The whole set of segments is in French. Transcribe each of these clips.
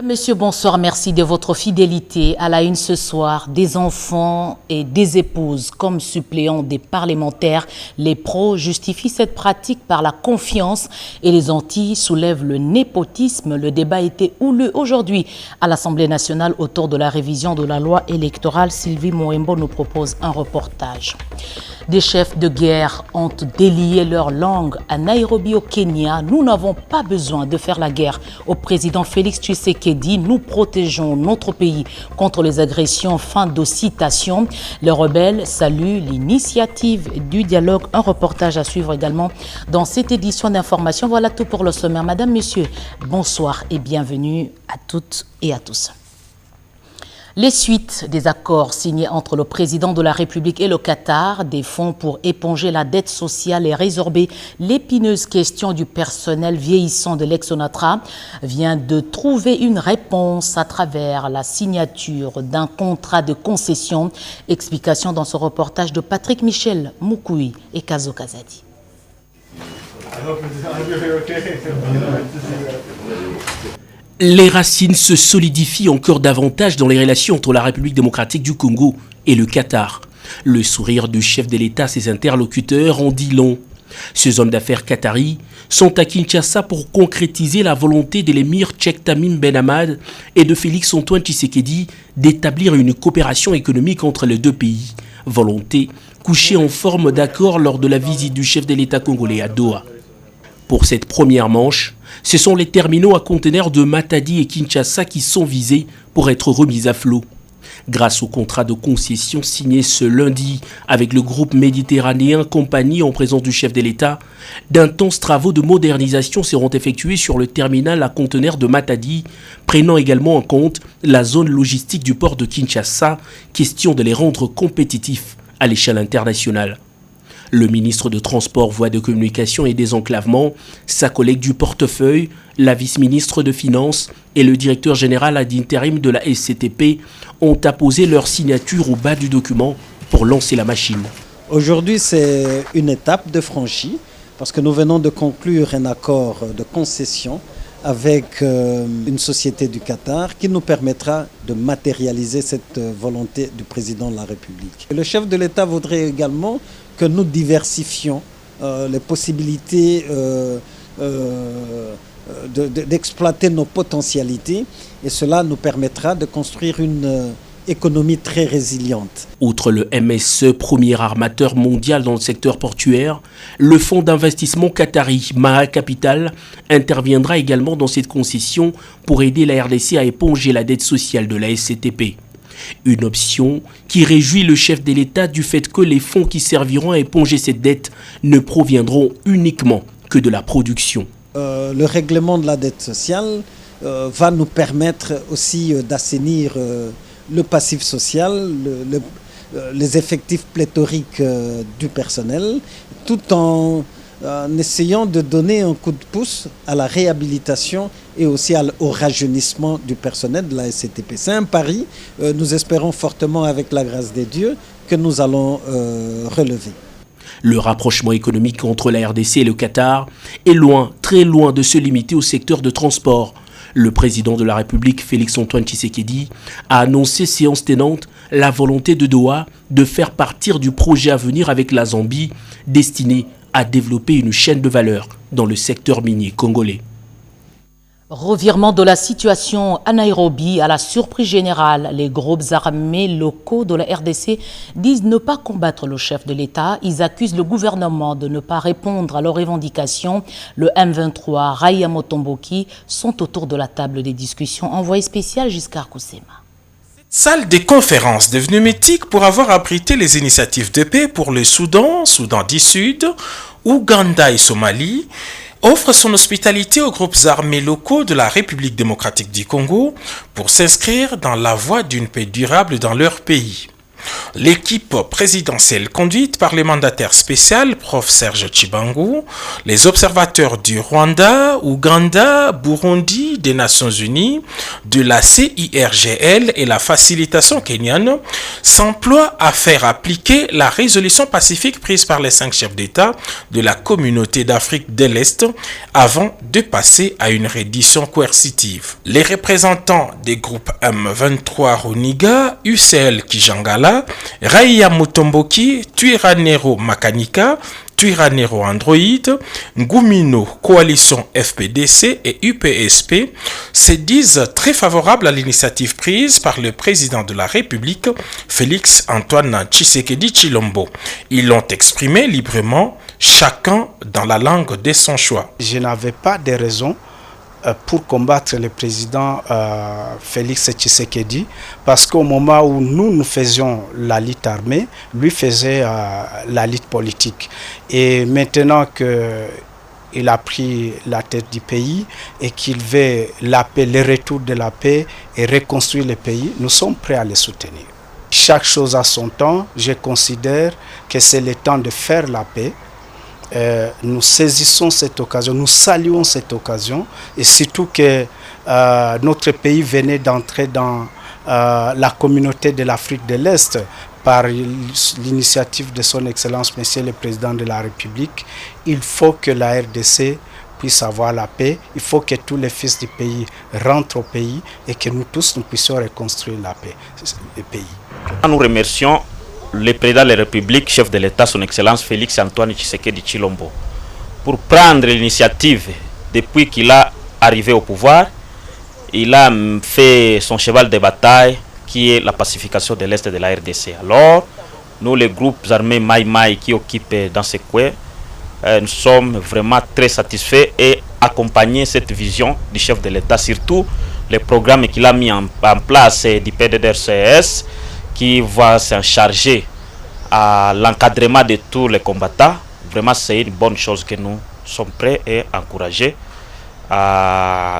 Messieurs, bonsoir, merci de votre fidélité. À la une ce soir, des enfants et des épouses comme suppléants des parlementaires. Les pros justifient cette pratique par la confiance et les anti soulèvent le népotisme. Le débat était houleux aujourd'hui à l'Assemblée nationale autour de la révision de la loi électorale. Sylvie Moembo nous propose un reportage. Des chefs de guerre ont délié leur langue à Nairobi au Kenya. Nous n'avons pas besoin de faire la guerre au président Félix Tshisekedi. Nous protégeons notre pays contre les agressions. Fin de citation. Les rebelles saluent l'initiative du dialogue. Un reportage à suivre également dans cette édition d'information. Voilà tout pour le sommaire. Madame, Messieurs, bonsoir et bienvenue à toutes et à tous. Les suites des accords signés entre le président de la République et le Qatar, des fonds pour éponger la dette sociale et résorber l'épineuse question du personnel vieillissant de l'ex-Onatra, vient de trouver une réponse à travers la signature d'un contrat de concession. Explication dans ce reportage de Patrick Michel Moukoui et Kazo Kazadi. Les racines se solidifient encore davantage dans les relations entre la République démocratique du Congo et le Qatar. Le sourire du chef de l'État et ses interlocuteurs en dit long. Ces hommes d'affaires qataris sont à Kinshasa pour concrétiser la volonté de l'émir Cheikh Tamim Ben Hamad et de Félix Antoine Tshisekedi d'établir une coopération économique entre les deux pays. Volonté couchée en forme d'accord lors de la visite du chef de l'État congolais à Doha. Pour cette première manche, ce sont les terminaux à conteneurs de Matadi et Kinshasa qui sont visés pour être remis à flot. Grâce au contrat de concession signé ce lundi avec le groupe méditerranéen Compagnie en présence du chef de l'État, d'intenses travaux de modernisation seront effectués sur le terminal à conteneurs de Matadi, prenant également en compte la zone logistique du port de Kinshasa, question de les rendre compétitifs à l'échelle internationale. Le ministre de Transport, Voies de Communication et Désenclavement, sa collègue du portefeuille, la vice-ministre de Finances et le directeur général ad intérim de la SCTP ont apposé leur signature au bas du document pour lancer la machine. Aujourd'hui, c'est une étape de franchie parce que nous venons de conclure un accord de concession avec une société du Qatar qui nous permettra de matérialiser cette volonté du président de la République. Le chef de l'État voudrait également que nous diversifions les possibilités d'exploiter nos potentialités et cela nous permettra de construire une économie très résiliente. Outre le MSE, premier armateur mondial dans le secteur portuaire, le fonds d'investissement qatari Maha Capital interviendra également dans cette concession pour aider la RDC à éponger la dette sociale de la SCTP. Une option qui réjouit le chef de l'État du fait que les fonds qui serviront à éponger cette dette ne proviendront uniquement que de la production. Le règlement de la dette sociale va nous permettre aussi d'assainir le passif social, les effectifs pléthoriques du personnel, tout en essayant de donner un coup de pouce à la réhabilitation et aussi au rajeunissement du personnel de la SCTP. C'est un pari, nous espérons fortement avec la grâce des dieux que nous allons relever. Le rapprochement économique entre la RDC et le Qatar est loin, très loin de se limiter au secteur de transport. Le président de la République, Félix Antoine Tshisekedi, a annoncé séance tenante la volonté de Doha de faire partir du projet à venir avec la Zambie destiné à développer une chaîne de valeur dans le secteur minier congolais. Revirement de la situation à Nairobi, à la surprise générale, les groupes armés locaux de la RDC disent ne pas combattre le chef de l'État. Ils accusent le gouvernement de ne pas répondre à leurs revendications. Le M23, Raïa Motomboki sont autour de la table des discussions. Envoyé spécial Giscard Koussema. Salle des conférences devenue mythique pour avoir abrité les initiatives de paix pour le Soudan, Soudan du Sud, Ouganda et Somalie, offre son hospitalité aux groupes armés locaux de la République démocratique du Congo pour s'inscrire dans la voie d'une paix durable dans leur pays. L'équipe présidentielle conduite par le mandataire spécial, Prof Serge Tchibangu, les observateurs du Rwanda, Ouganda, Burundi, des Nations Unies, de la CIRGL et la facilitation kenyane s'emploient à faire appliquer la résolution pacifique prise par les 5 chefs d'État de la communauté d'Afrique de l'Est avant de passer à une reddition coercitive. Les représentants des groupes M23 Runiga, UCL Kijangala, Raia Mutomboki, Twirwaneho Makanika, Twirwaneho Android, Ngumino Coalition FPDC et UPSP se disent très favorables à l'initiative prise par le président de la République, Félix Antoine Tshisekedi Tshilombo. Ils l'ont exprimé librement, chacun dans la langue de son choix. Je n'avais pas de raison pour combattre le président Félix Tshisekedi, parce qu'au moment où nous faisions la lutte armée, lui faisait la lutte politique. Et maintenant qu'il a pris la tête du pays et qu'il veut la paix, le retour de la paix et reconstruire le pays, nous sommes prêts à le soutenir. Chaque chose a son temps. Je considère que c'est le temps de faire la paix. Nous saisissons cette occasion, nous saluons cette occasion, et surtout que notre pays venait d'entrer dans la communauté de l'Afrique de l'Est par l'initiative de son Excellence Monsieur le Président de la République. Il faut que la RDC puisse avoir la paix, il faut que tous les fils du pays rentrent au pays et que nous tous nous puissions reconstruire la paix, le pays. Nous remercions le président de la République, chef de l'État, son Excellence Félix Antoine Tshisekedi Tshilombo, pour prendre l'initiative depuis qu'il a arrivé au pouvoir. Il a fait son cheval de bataille qui est la pacification de l'Est de la RDC. Alors, nous, les groupes armés Mai Mai qui occupent dans ce coin, nous sommes vraiment très satisfaits et accompagnés cette vision du chef de l'État, surtout les programmes qu'il a mis en place du PDDRCS, qui va s'en charger à l'encadrement de tous les combattants. Vraiment, c'est une bonne chose que nous sommes prêts et encouragés.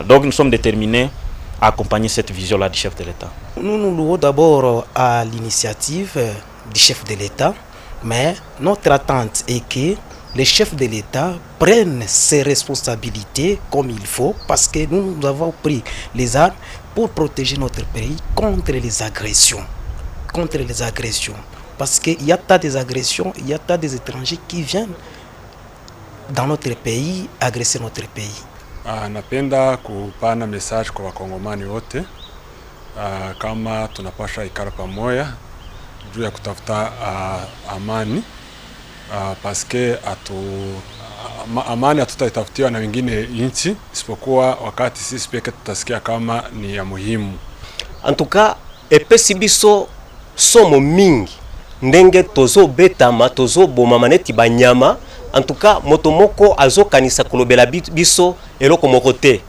Donc, nous sommes déterminés à accompagner cette vision-là du chef de l'État. Nous nous louons d'abord à l'initiative du chef de l'État, mais notre attente est que les chefs de l'État prennent ses responsabilités comme il faut, parce que nous avons pris les armes pour protéger notre pays contre les agressions. Parce qu'il y a tas des agressions, il y a tas des étrangers qui viennent dans notre pays agresser notre pays. Napenda kupana message kwa wakongomani wote kama tunapasha ikara pamoja juu ya kutafuta amani, paske amani hatutaitafutiwa na wengine nchi isipokuwa wakati sisi peke tutasikia kama ni ya muhimu. Antuka epesi biso somo mingi ndenge tozo betama tozo boma maneti banyama. En tout cas, motomoko azo kanisa kolobela biso eloko moko te.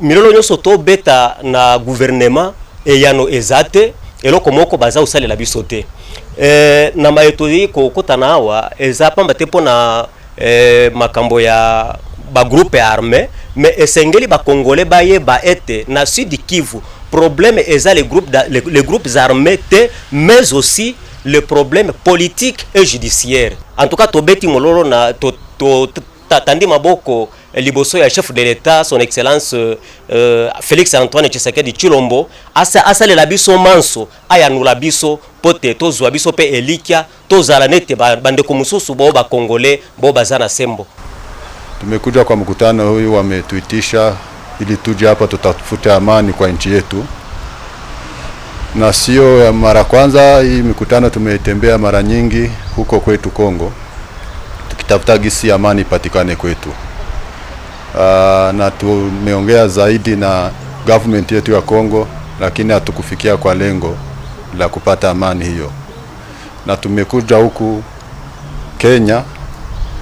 Milolo nyoso to beta na gouvernement e yano ezate eloko moko baza usalela biso te. Na mayetori ko kotana awa eza pamba te pona makambo ya ba groupe armé, mais esengeli ba congolais baye ba ete na Sud Kivu problème eza les groupes armés te, mais aussi le problème politique et judiciaire. En tout cas, tobeti mololo na tandi maboko liboso ya chef de l'État, son Excellence Félix Antoine Tshisekedi Tshilombo, asa le labiso manso, aya nula biso pote tozwa biso pe elikia tozala nete bande kumususu bo ba Congolais bo bazana sembo. Tumekuja kwa mkutano huyu, wametuitisha ili tuje hapa tutafute amani kwa nchi yetu. Na sio mara kwanza, hii mikutano tumetembea mara nyingi huko kwetu Kongo, tukitafuta gisi amani patikane kwetu. Na tumeongea zaidi na government yetu ya Kongo, lakini hatukufikia kwa lengo la kupata amani hiyo. Na tumekuja huku Kenya,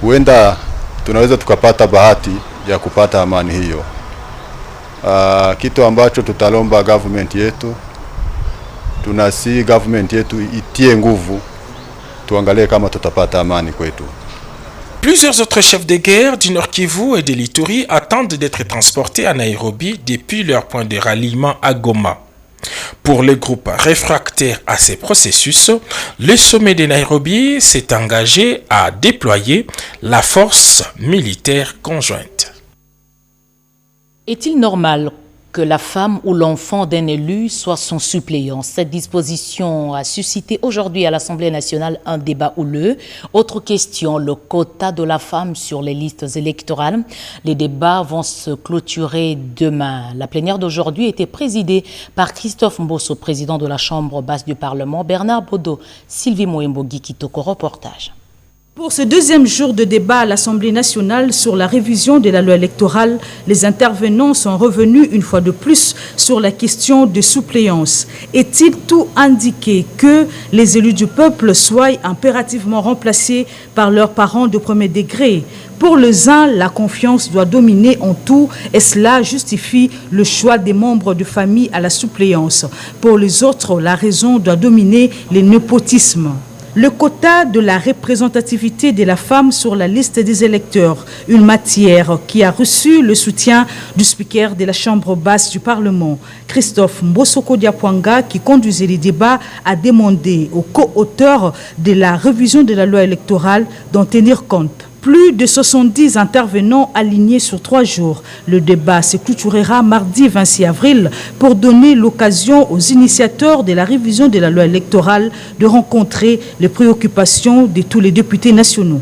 huenda tunaweza tukapata bahati ya kupata amani hiyo. Kitu ambacho tutalomba government yetu, tunasi government yetu itie nguvu, tuangalie kama tutapata amani kwetu. Plusieurs autres chefs de guerre du Nord Kivu et de l'Ituri attendent d'être transportés à Nairobi depuis leur point de ralliement à Goma. Pour le groupe réfractaire à ces processus, le sommet de Nairobi s'est engagé à déployer la force militaire conjointe. Est-il normal que la femme ou l'enfant d'un élu soit son suppléant. Cette disposition a suscité aujourd'hui à l'Assemblée nationale un débat houleux. Autre question, le quota de la femme sur les listes électorales. Les débats vont se clôturer demain. La plénière d'aujourd'hui était présidée par Christophe Mbosso, président de la Chambre basse du Parlement, Bernard Bodo, Sylvie Moembogi Kitoko, reportage. Pour ce deuxième jour de débat à l'Assemblée nationale sur la révision de la loi électorale, les intervenants sont revenus une fois de plus sur la question de suppléance. Est-il tout indiqué que les élus du peuple soient impérativement remplacés par leurs parents de premier degré? Pour les uns, la confiance doit dominer en tout et cela justifie le choix des membres de famille à la suppléance. Pour les autres, la raison doit dominer le népotisme. Le quota de la représentativité de la femme sur la liste des électeurs, une matière qui a reçu le soutien du speaker de la Chambre basse du Parlement, Christophe Mbosoko Diapwanga, qui conduisait les débats, a demandé aux co-auteurs de la révision de la loi électorale d'en tenir compte. Plus de 70 intervenants alignés sur 3 jours. Le débat se clôturera mardi 26 avril pour donner l'occasion aux initiateurs de la révision de la loi électorale de rencontrer les préoccupations de tous les députés nationaux.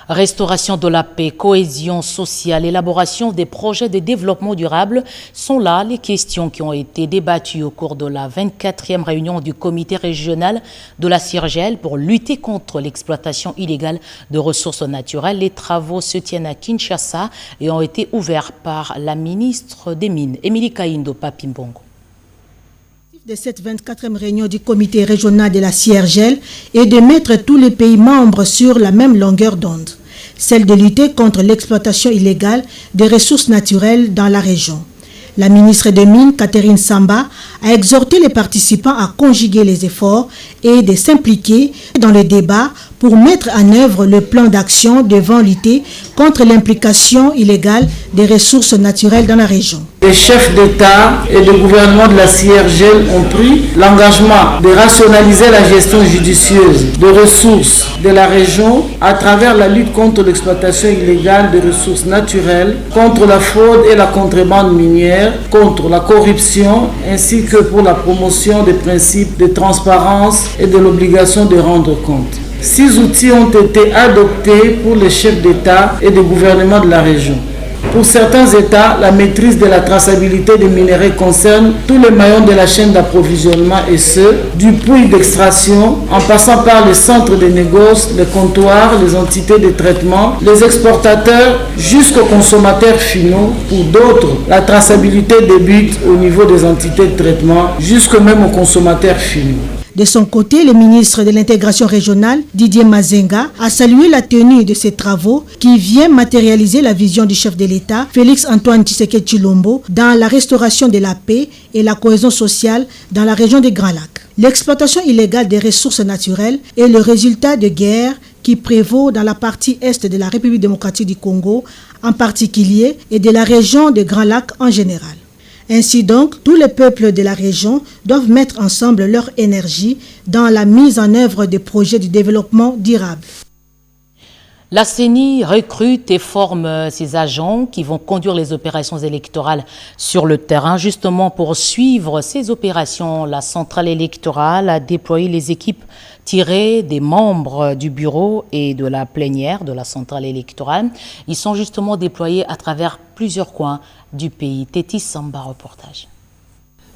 Restauration de la paix, cohésion sociale, élaboration des projets de développement durable sont là les questions qui ont été débattues au cours de la 24e réunion du comité régional de la CIRGEL pour lutter contre l'exploitation illégale de ressources naturelles. Les travaux se tiennent à Kinshasa et ont été ouverts par la ministre des Mines, Émilie Kaindo Papimbongo. De cette 24e réunion du comité régional de la CIRGEL est de mettre tous les pays membres sur la même longueur d'onde, celle de lutter contre l'exploitation illégale des ressources naturelles dans la région. La ministre des Mines, Catherine Samba, a exhorté les participants à conjuguer les efforts et de s'impliquer dans le débat pour mettre en œuvre le plan d'action devant lutter contre l'implication illégale des ressources naturelles dans la région. Les chefs d'État et de gouvernement de la CIRGEL ont pris l'engagement de rationaliser la gestion judicieuse des ressources de la région à travers la lutte contre l'exploitation illégale des ressources naturelles, contre la fraude et la contrebande minière, contre la corruption, ainsi que pour la promotion des principes de transparence et de l'obligation de rendre compte. 6 outils ont été adoptés pour les chefs d'État et de gouvernement de la région. Pour certains États, la maîtrise de la traçabilité des minéraux concerne tous les maillons de la chaîne d'approvisionnement et ce, du puits d'extraction, en passant par les centres de négoce, les comptoirs, les entités de traitement, les exportateurs, jusqu'aux consommateurs finaux. Pour d'autres, la traçabilité débute au niveau des entités de traitement, jusque même aux consommateurs finaux. De son côté, le ministre de l'intégration régionale, Didier Mazenga, a salué la tenue de ces travaux qui vient matérialiser la vision du chef de l'État, Félix-Antoine Tshisekedi Tshilombo, dans la restauration de la paix et la cohésion sociale dans la région des Grands Lacs. L'exploitation illégale des ressources naturelles est le résultat de guerres qui prévaut dans la partie est de la République démocratique du Congo en particulier et de la région des Grands Lacs en général. Ainsi donc, tous les peuples de la région doivent mettre ensemble leur énergie dans la mise en œuvre des projets de développement durable. La CENI recrute et forme ses agents qui vont conduire les opérations électorales sur le terrain. Justement, pour suivre ces opérations, la centrale électorale a déployé les équipes tirées des membres du bureau et de la plénière de la centrale électorale. Ils sont justement déployés à travers plusieurs coins du pays. Tétis Samba, reportage.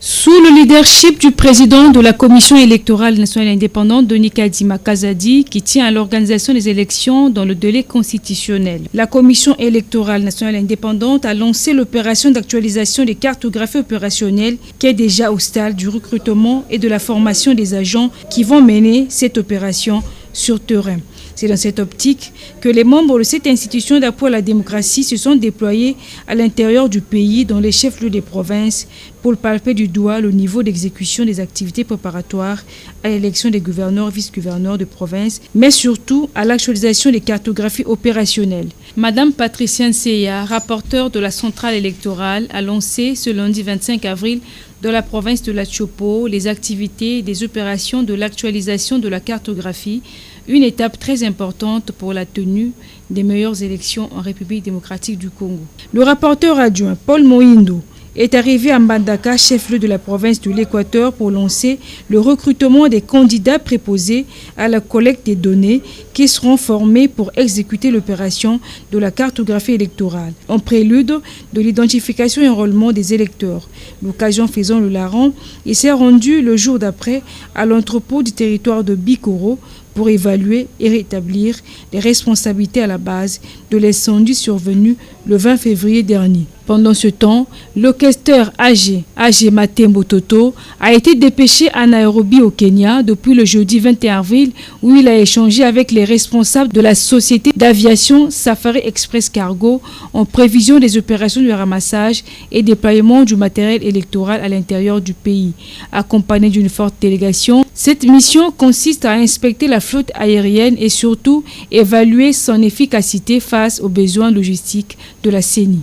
Sous le leadership du président de la Commission électorale nationale indépendante, Denis Kadima Kazadi, qui tient à l'organisation des élections dans le délai constitutionnel, la Commission électorale nationale indépendante a lancé l'opération d'actualisation des cartographies opérationnelles qui est déjà au stade du recrutement et de la formation des agents qui vont mener cette opération sur terrain. C'est dans cette optique que les membres de cette institution d'appui à la démocratie se sont déployés à l'intérieur du pays dans les chefs-lieux des provinces pour palper du doigt le niveau d'exécution des activités préparatoires à l'élection des gouverneurs, vice-gouverneurs de province, mais surtout à l'actualisation des cartographies opérationnelles. Madame Patricia Nseya, rapporteure de la centrale électorale, a lancé ce lundi 25 avril dans la province de la Chopo les activités et des opérations de l'actualisation de la cartographie, une étape très importante pour la tenue des meilleures élections en République démocratique du Congo. Le rapporteur adjoint Paul Mohindo est arrivé à Mbandaka, chef-lieu de la province de l'Équateur, pour lancer le recrutement des candidats préposés à la collecte des données qui seront formés pour exécuter l'opération de la cartographie électorale, en prélude de l'identification et enrôlement des électeurs. L'occasion faisant le larron, il s'est rendu le jour d'après à l'entrepôt du territoire de Bikoro pour évaluer et rétablir les responsabilités à la base de l'incendie survenu le 20 février dernier. Pendant ce temps, le questeur AG Matembo Toto a été dépêché à Nairobi au Kenya depuis le jeudi 21 avril où il a échangé avec les responsables de la société d'aviation Safari Express Cargo en prévision des opérations de ramassage et déploiement du matériel électoral à l'intérieur du pays. Accompagné d'une forte délégation, cette mission consiste à inspecter la flotte aérienne et surtout évaluer son efficacité face aux besoins logistiques de la CENI.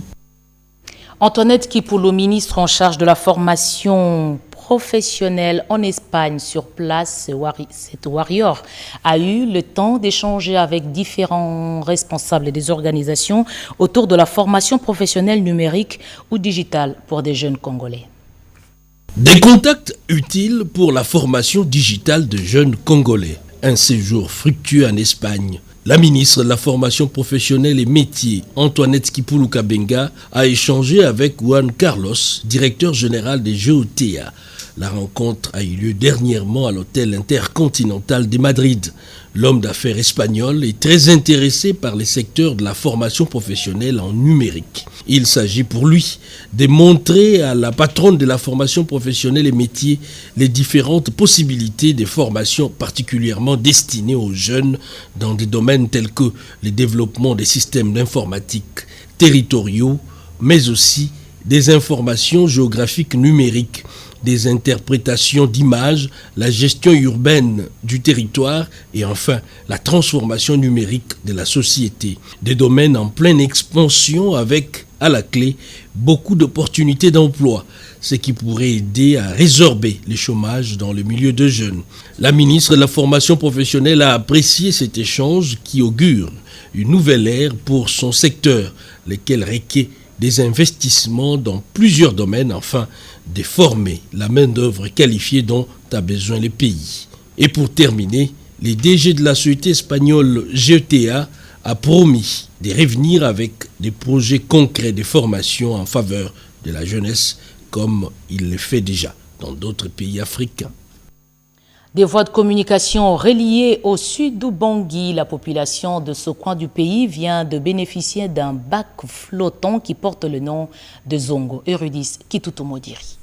Antoinette Kipoulo, ministre en charge de la formation professionnelle en Espagne sur place, cette warrior a eu le temps d'échanger avec différents responsables des organisations autour de la formation professionnelle numérique ou digitale pour des jeunes Congolais. Des contacts utiles pour la formation digitale de jeunes Congolais. Un séjour fructueux en Espagne. La ministre de la formation professionnelle et métiers, Antoinette Kipoulo Kabenga, a échangé avec Juan Carlos, directeur général des GOTA. La rencontre a eu lieu dernièrement à l'hôtel intercontinental de Madrid. L'homme d'affaires espagnol est très intéressé par les secteurs de la formation professionnelle en numérique. Il s'agit pour lui de montrer à la patronne de la formation professionnelle et métiers les différentes possibilités de formation particulièrement destinées aux jeunes dans des domaines tels que le développement des systèmes d'informatique territoriaux, mais aussi des informations géographiques numériques, des interprétations d'images, la gestion urbaine du territoire et enfin la transformation numérique de la société. Des domaines en pleine expansion avec, à la clé, beaucoup d'opportunités d'emploi, ce qui pourrait aider à résorber le chômage dans le milieu de jeunes. La ministre de la formation professionnelle a apprécié cet échange qui augure une nouvelle ère pour son secteur, lequel requiert des investissements dans plusieurs domaines afin de former la main-d'œuvre qualifiée dont a besoin le pays. Et pour terminer, le DG de la société espagnole GOTA a promis de revenir avec des projets concrets de formation en faveur de la jeunesse comme il le fait déjà dans d'autres pays africains. Des voies de communication reliées au sud d'Ubangui, la population de ce coin du pays vient de bénéficier d'un bac flottant qui porte le nom de Zongo. Érudis Kitutumodiri.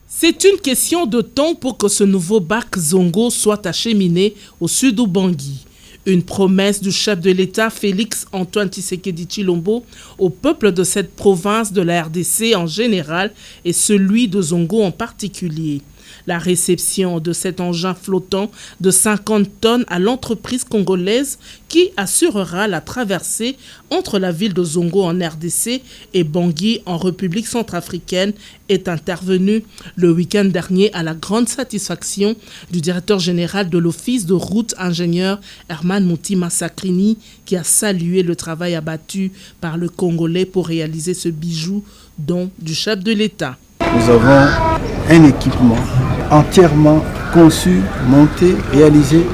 C'est une question de temps pour que ce nouveau bac Zongo soit acheminé au sud d'Ubangui. Une promesse du chef de l'État Félix Antoine Tshisekedi Tshilombo au peuple de cette province de la RDC en général et celui de Zongo en particulier. La réception de cet engin flottant de 50 tonnes à l'entreprise congolaise qui assurera la traversée entre la ville de Zongo en RDC et Bangui en République centrafricaine est intervenue le week-end dernier à la grande satisfaction du directeur général de l'Office de route ingénieur Herman Moutima Sakrini qui a salué le travail abattu par le Congolais pour réaliser ce bijou don du chef de l'État. Nous avons un équipement entièrement conçu, monté, réalisé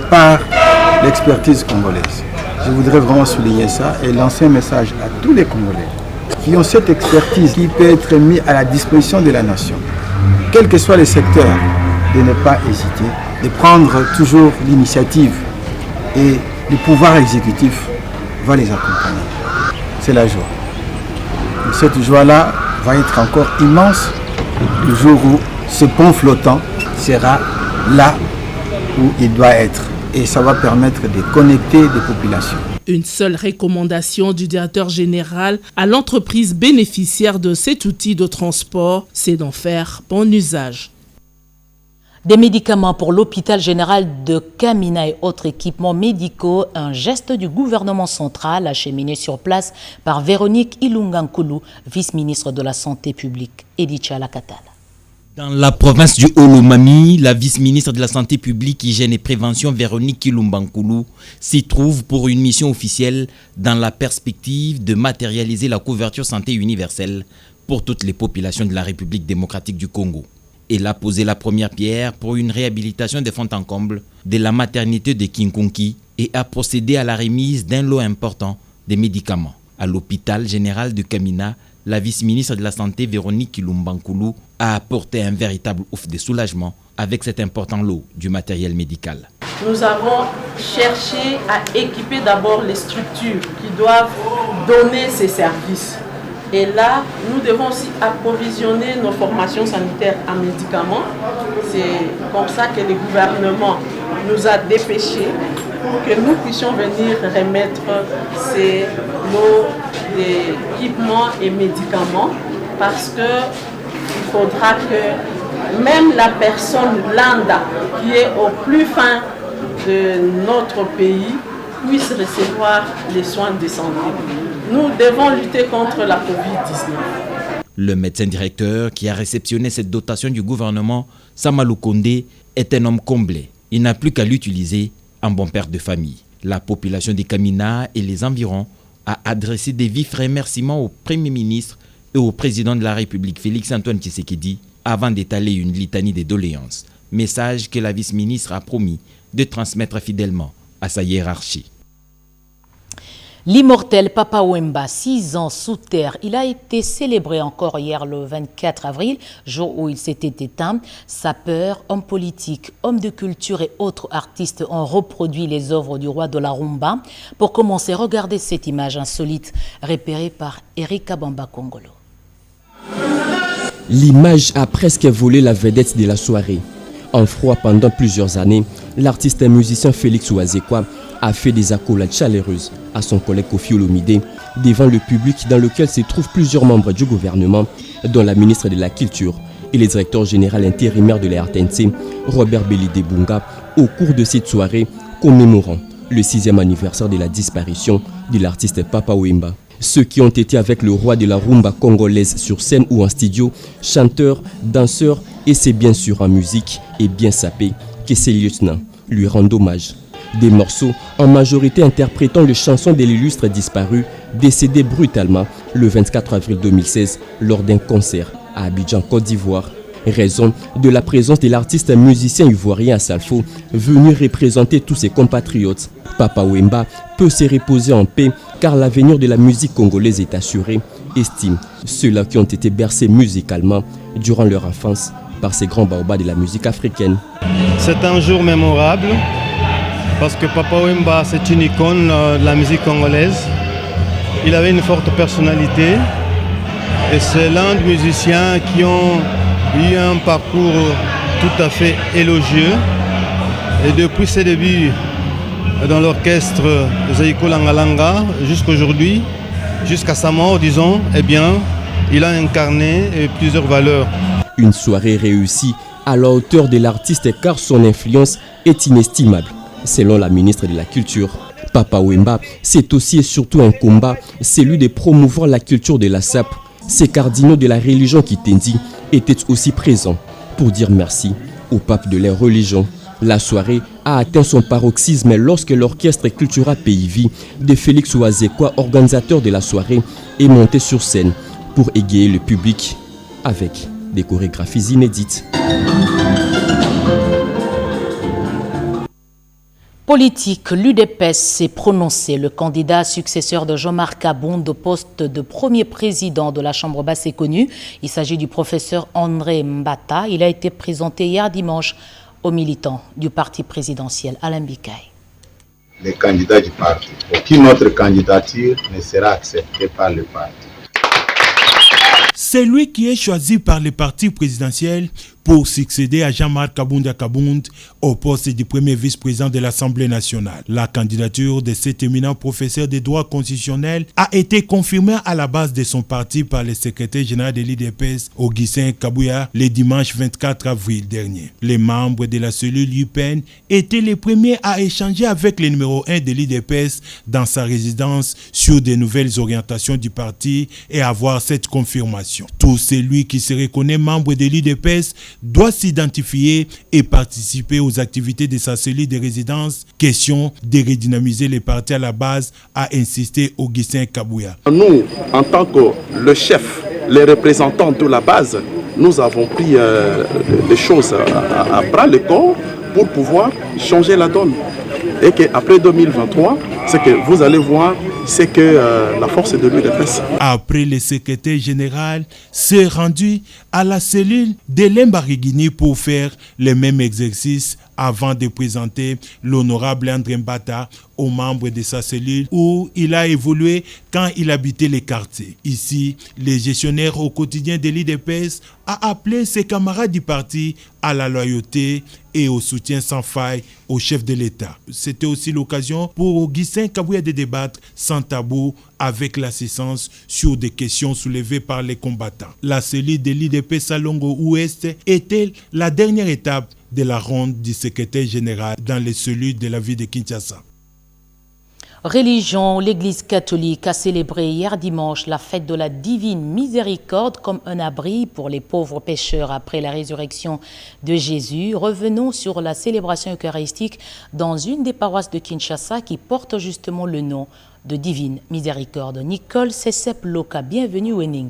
par l'expertise congolaise. Je voudrais vraiment souligner ça et lancer un message à tous les Congolais qui ont cette expertise qui peut être mise à la disposition de la nation. Quel que soit le secteur, de ne pas hésiter, de prendre toujours l'initiative et le pouvoir exécutif va les accompagner. C'est la joie. Et cette joie-là va être encore immense le jour où ce pont flottant sera là où il doit être. Et ça va permettre de connecter des populations. Une seule recommandation du directeur général à l'entreprise bénéficiaire de cet outil de transport, c'est d'en faire bon usage. Des médicaments pour l'hôpital général de Kamina et autres équipements médicaux, un geste du gouvernement central acheminé sur place par Véronique Ilungankulu, vice-ministre de la Santé publique, Edith Chalakatala. Dans la province du Olomami, la vice-ministre de la Santé publique, Hygiène et Prévention, Véronique Ilungankulu, s'y trouve pour une mission officielle dans la perspective de matérialiser la couverture santé universelle pour toutes les populations de la République démocratique du Congo. Elle a posé la première pierre pour une réhabilitation des fonds en comble de la maternité de Kinkonki et a procédé à la remise d'un lot important de médicaments. À l'hôpital général de Kamina, la vice-ministre de la Santé Véronique Kilumbankoulou a apporté un véritable ouf de soulagement avec cet important lot du matériel médical. Nous avons cherché à équiper d'abord les structures qui doivent donner ces services. Et là, nous devons aussi approvisionner nos formations sanitaires en médicaments. C'est comme ça que le gouvernement nous a dépêchés pour que nous puissions venir remettre ces lots d'équipements et médicaments, parce qu'il faudra que même la personne lambda qui est au plus fin de notre pays puisse recevoir les soins de santé. Nous devons lutter contre la Covid-19. Le médecin directeur qui a réceptionné cette dotation du gouvernement, Samalou Kondé, est un homme comblé. Il n'a plus qu'à l'utiliser en bon père de famille. La population de Kamina et les environs a adressé des vifs remerciements au Premier ministre et au président de la République, Félix Antoine Tshisekedi, avant d'étaler une litanie de doléances. Message que la vice-ministre a promis de transmettre fidèlement à sa hiérarchie. L'immortel Papa Wemba, 6 ans sous terre, il a été célébré encore hier le 24 avril, jour où il s'était éteint. Sapeurs, hommes politiques, hommes de culture et autres artistes ont reproduit les œuvres du roi de la rumba. Pour commencer, regardez cette image insolite repérée par Eric Abamba Kongolo. L'image a presque volé la vedette de la soirée. En froid pendant plusieurs années, l'artiste et musicien Félix Ouazekwa a fait des accolades chaleureuses à son collègue Kofi Olomide devant le public dans lequel se trouvent plusieurs membres du gouvernement, dont la ministre de la Culture et le directeur général intérimaire de la RTNC, Robert Belide Bunga, au cours de cette soirée commémorant le 6e anniversaire de la disparition de l'artiste Papa Wemba. Ceux qui ont été avec le roi de la rumba congolaise sur scène ou en studio, chanteurs, danseurs, et c'est bien sûr en musique et bien sapé que ces lieutenants lui rendent hommage. Des morceaux en majorité interprétant les chansons de l'illustre disparu, décédé brutalement le 24 avril 2016 lors d'un concert à Abidjan, Côte d'Ivoire. Raison de la présence de l'artiste musicien ivoirien à Salfo, venu représenter tous ses compatriotes. Papa Wemba peut se reposer en paix car l'avenir de la musique congolaise est assuré, estime ceux-là qui ont été bercés musicalement durant leur enfance par ces grands baobas de la musique africaine. C'est un jour mémorable parce que Papa Wemba, c'est une icône de la musique congolaise. Il avait une forte personnalité et c'est l'un des musiciens qui ont eu un parcours tout à fait élogieux. Et depuis ses débuts dans l'orchestre Zaïko Langalanga jusqu'à aujourd'hui, jusqu'à sa mort, disons, eh bien, il a incarné plusieurs valeurs. Une soirée réussie à la hauteur de l'artiste car son influence est inestimable, selon la ministre de la Culture. Papa Wemba, c'est aussi et surtout un combat, celui de promouvoir la culture de la SAP. Ces cardinaux de la religion Kitendi étaient aussi présents pour dire merci au pape de leur religion. La soirée a atteint son paroxysme lorsque l'orchestre Cultura Pays de Félix Ouazekwa, organisateur de la soirée, est monté sur scène pour égayer le public avec des chorégraphies inédites. Politique, l'UDPS s'est prononcé. Le candidat successeur de Jean-Marc Abound au poste de premier président de la Chambre basse est connu. Il s'agit du professeur André Mbata. Il a été présenté hier dimanche aux militants du parti présidentiel Alain Bikaï. Les candidats du parti. Aucune autre candidature ne sera acceptée par le parti. C'est lui qui est choisi par le parti présidentiel pour succéder à Jean-Marc Abound au poste du premier vice-président de l'Assemblée nationale. La candidature de cet éminent professeur des droits constitutionnels a été confirmée à la base de son parti par le secrétaire général de l'IDPS, Augustin Kabouya, le dimanche 24 avril dernier. Les membres de la cellule UPN étaient les premiers à échanger avec le numéro 1 de l'IDPS dans sa résidence sur de nouvelles orientations du parti et avoir cette confirmation. Tout celui qui se reconnaît membre de l'IDPS doit s'identifier et participer aux activités de sa cellule de résidence. Question de redynamiser les partis à la base, a insisté Augustin Kabouya. Nous, en tant que le chef les représentants de la base, nous avons pris les choses à bras le corps pour pouvoir changer la donne. Et qu'après 2023, ce que vous allez voir, c'est que la force de l'UDPS. Après, le secrétaire général s'est rendu à la cellule de l'Embarigini pour faire les mêmes exercices avant de présenter l'honorable André Mbata aux membres de sa cellule où il a évolué quand il habitait les quartiers. Ici, le gestionnaire au quotidien de l'IDPS a appelé ses camarades du parti à la loyauté et au soutien sans faille au chef de l'État. C'était aussi l'occasion pour Augustin Kabouya de débattre sans tabou avec l'assistance sur des questions soulevées par les combattants. La cellule de l'IDP Salongo Ouest était la dernière étape de la ronde du secrétaire général dans les cellules de la ville de Kinshasa. Religion, l'Église catholique a célébré hier dimanche la fête de la Divine Miséricorde comme un abri pour les pauvres pécheurs après la résurrection de Jésus. Revenons sur la célébration eucharistique dans une des paroisses de Kinshasa qui porte justement le nom de Divine Miséricorde. Nicole Sesep Loka, bienvenue au Ening.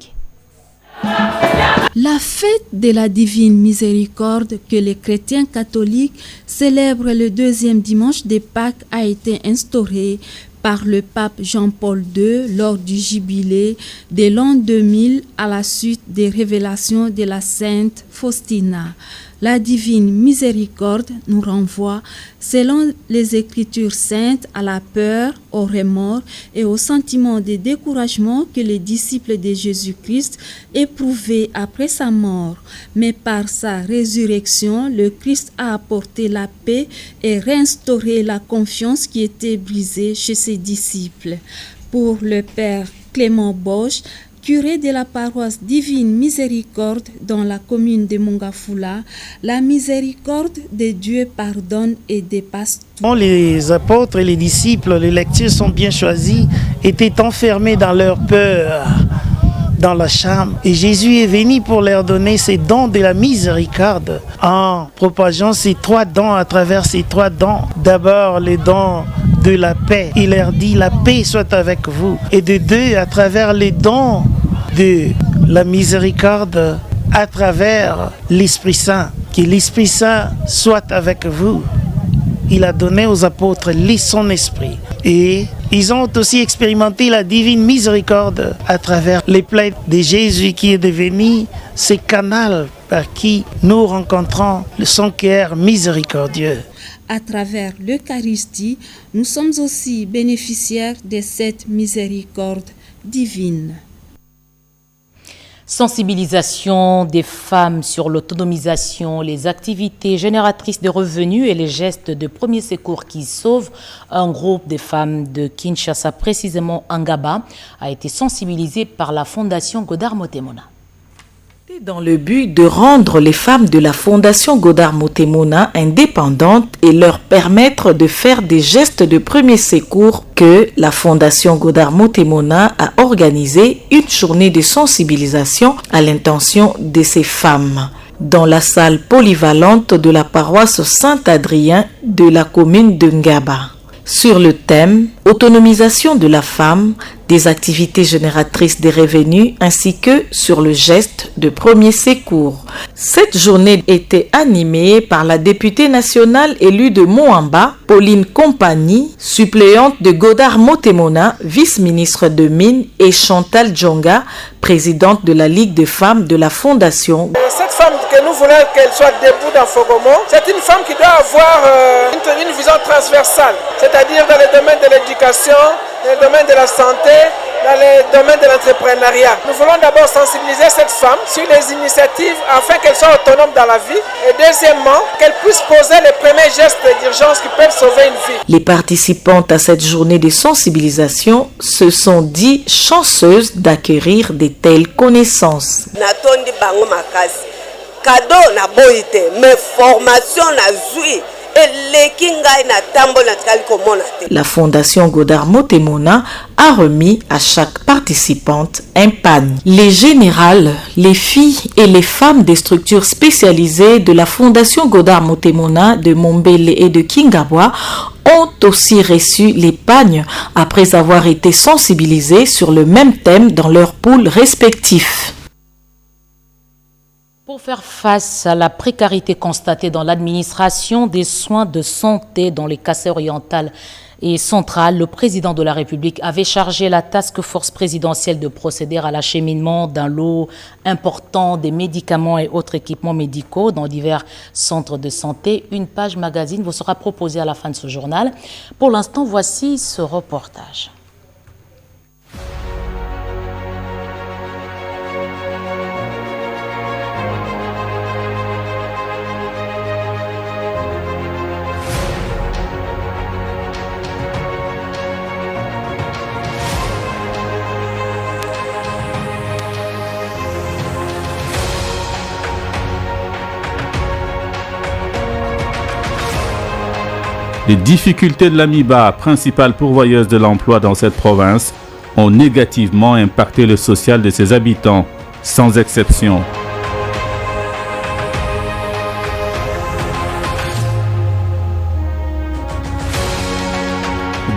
La fête de la Divine Miséricorde que les chrétiens catholiques célèbrent le deuxième dimanche de Pâques a été instaurée par le pape Jean-Paul II lors du jubilé de l'an 2000 à la suite des révélations de la sainte Faustina. La divine miséricorde nous renvoie, selon les Écritures saintes, à la peur, au remords et au sentiment de découragement que les disciples de Jésus-Christ éprouvaient après sa mort. Mais par sa résurrection, le Christ a apporté la paix et réinstauré la confiance qui était brisée chez ses disciples. Pour le Père Clément Bosch, curé de la paroisse Divine Miséricorde dans la commune de Mongafula, la miséricorde de Dieu pardonne et dépasse tout. Les apôtres et les disciples, les lecteurs sont bien choisis, étaient enfermés dans leur peur, dans la chambre. Et Jésus est venu pour leur donner ces dons de la miséricorde en propageant ces trois dons à travers ces trois dons. D'abord, les dons de la paix. Il leur dit, la paix soit avec vous. Et de deux, à travers les dons de la miséricorde, à travers l'Esprit Saint. Que l'Esprit Saint soit avec vous. Il a donné aux apôtres son esprit. Et ils ont aussi expérimenté la divine miséricorde à travers les plaies de Jésus qui est devenu ce canal par qui nous rencontrons son cœur miséricordieux. À travers l'Eucharistie, nous sommes aussi bénéficiaires de cette miséricorde divine. Sensibilisation des femmes sur l'autonomisation, les activités génératrices de revenus et les gestes de premier secours qui sauvent. Un groupe de femmes de Kinshasa, précisément Angaba, a été sensibilisé par la Fondation Godard Motemona. Dans le but de rendre les femmes de la Fondation Godard Motemona indépendantes et leur permettre de faire des gestes de premier secours, que la Fondation Godard Motemona a organisé une journée de sensibilisation à l'intention de ces femmes dans la salle polyvalente de la paroisse Saint-Adrien de la commune de Ngaba. Sur le thème « Autonomisation de la femme », des activités génératrices de revenus ainsi que sur le geste de premier secours. Cette journée était animée par la députée nationale élue de Moamba, Pauline Compagnie, suppléante de Godard Motemona, vice-ministre de Mines, et Chantal Djonga, présidente de la Ligue des femmes de la Fondation. Cette femme que nous voulons qu'elle soit debout dans Fogomo, c'est une femme qui doit avoir une vision transversale, c'est-à-dire dans les domaines de l'éducation, dans les domaines de la santé, dans les domaines de l'entrepreneuriat. Nous voulons d'abord sensibiliser cette femme sur les initiatives afin qu'elle soit autonome dans la vie et deuxièmement, qu'elle puisse poser les premiers gestes d'urgence qui peuvent sauver une vie. Les participantes à cette journée de sensibilisation se sont dit chanceuses d'acquérir de telles connaissances. Cadeau na boite, mais formation na zui. La Fondation Godard Motemona a remis à chaque participante un panier. Les générales, les filles et les femmes des structures spécialisées de la Fondation Godard Motemona de Mombele et de Kingabwa ont aussi reçu les pagnes après avoir été sensibilisées sur le même thème dans leurs poules respectifs. Pour faire face à la précarité constatée dans l'administration des soins de santé dans les Kasaï orientales et centrales, le président de la République avait chargé la task force présidentielle de procéder à l'acheminement d'un lot important des médicaments et autres équipements médicaux dans divers centres de santé. Une page magazine vous sera proposée à la fin de ce journal. Pour l'instant, voici ce reportage. Les difficultés de l'AMIBA, principale pourvoyeuse de l'emploi dans cette province, ont négativement impacté le social de ses habitants, sans exception.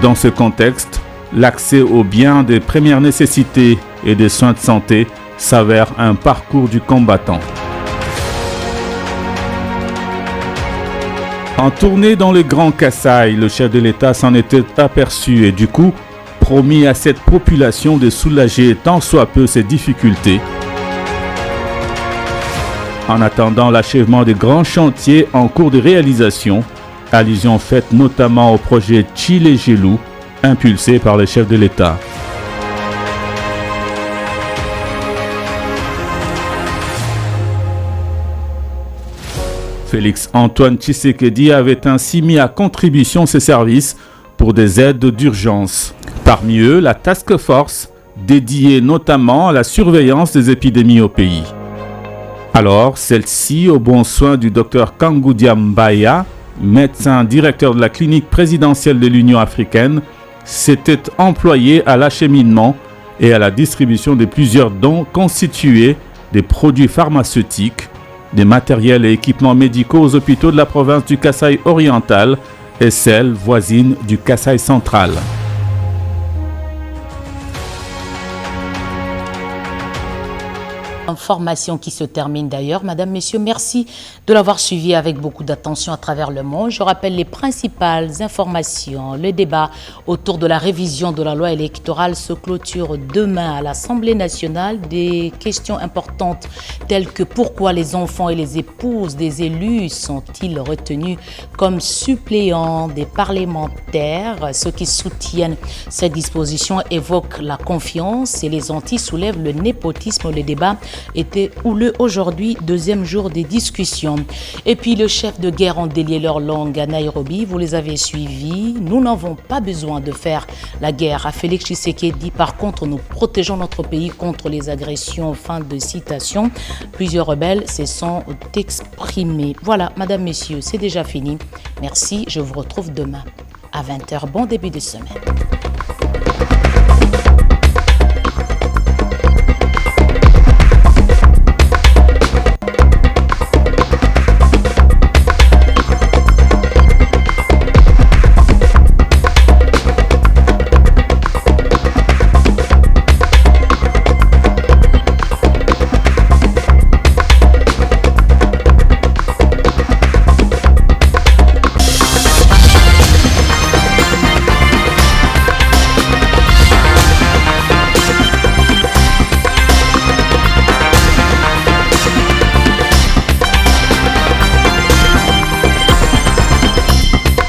Dans ce contexte, l'accès aux biens de première nécessité et des soins de santé s'avère un parcours du combattant. En tournée dans le Grand Kasaï, le chef de l'État s'en était aperçu et du coup promis à cette population de soulager tant soit peu ses difficultés. En attendant l'achèvement des grands chantiers en cours de réalisation, allusion faite notamment au projet Chile-Gelou, impulsé par le chef de l'État. Félix Antoine Tshisekedi avait ainsi mis à contribution ses services pour des aides d'urgence. Parmi eux, la task force, dédiée notamment à la surveillance des épidémies au pays. Alors, celle-ci, au bon soin du docteur Kangoudia Mbaya, médecin directeur de la clinique présidentielle de l'Union africaine, s'était employée à l'acheminement et à la distribution de plusieurs dons constitués des produits pharmaceutiques, des matériels et équipements médicaux aux hôpitaux de la province du Kasaï oriental et celle voisine du Kasaï central. Information qui se termine d'ailleurs. Madame, Messieurs, merci de l'avoir suivi avec beaucoup d'attention à travers le monde. Je rappelle les principales informations. Le débat autour de la révision de la loi électorale se clôture demain à l'Assemblée nationale. Des questions importantes telles que pourquoi les enfants et les épouses des élus sont-ils retenus comme suppléants des parlementaires? Ceux qui soutiennent cette disposition évoquent la confiance et les anti soulèvent le népotisme. Le débat était houleux aujourd'hui, deuxième jour des discussions. Et puis le chef de guerre ont délié leur langue à Nairobi, vous les avez suivis. Nous n'avons pas besoin de faire la guerre à Félix Tshisekedi. Par contre, nous protégeons notre pays contre les agressions. Fin de citation. Plusieurs rebelles se sont exprimés. Voilà, Madame, Messieurs, c'est déjà fini. Merci, je vous retrouve demain à 20h. Bon début de semaine.